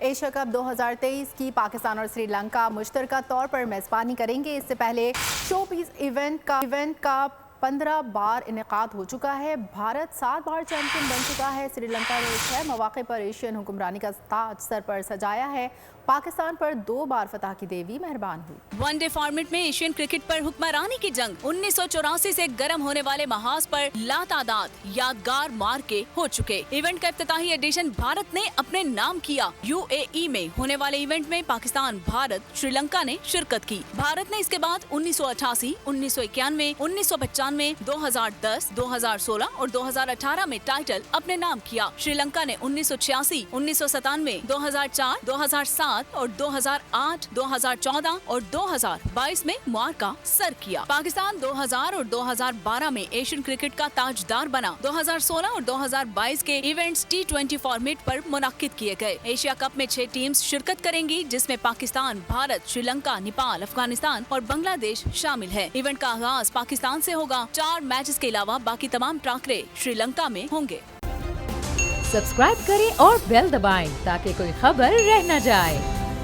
Asia cup 2023 की पाकिस्तान और श्रीलंका मुश्तरका तौर पर मेज़बानी करेंगे। इससे पहले शोपीस इवेंट का 15 बार इनेकाद हो चुका है। भारत 7 बार चैंपियन बन चुका है। श्रीलंका ने 6 मौके पर एशियन हुक्मरानी का ताज सर पर सजाया है। पाकिस्तान पर 2 बार फतह की देवी मेहरबान हुई। वनडे फॉर्मेट में एशियन क्रिकेट पर हुक्मरानी की जंग 1984 से गर्म होने वाले महाज पर लातादाद यादगार मार के हो चुके। इवेंट का इफ्तिताही एडिशन भारत ने अपने नाम किया। यूएई में होने वाले इवेंट में पाकिस्तान, भारत, श्रीलंका ने शिरकत की। भारत ने इसके बाद 1988, 1991, 1995, 2010, 2016 और 2018 में टाइटल अपने नाम किया। श्रीलंका ने 1986, 1997, 2004, 2007 और 2008, 2014 और 2022 में मार्का सर किया। पाकिस्तान 2000 और 2012 में एशियन क्रिकेट का ताजदार बना। 2016 और 2022 के इवेंट्स T20 फॉर्मेट पर मुनाकिद किए गए। एशिया कप में 6 टीम्स शिरकत करेंगी, जिसमें पाकिस्तान, भारत, श्रीलंका, नेपाल, अफगानिस्तान और बांग्लादेश शामिल है। इवेंट का आगाज पाकिस्तान से होगा। 4 मैचेस के अलावा बाकी तमाम टाकरे श्रीलंका में होंगे। सब्सक्राइब करें और बेल दबाएं ताकि कोई खबर रह न जाए।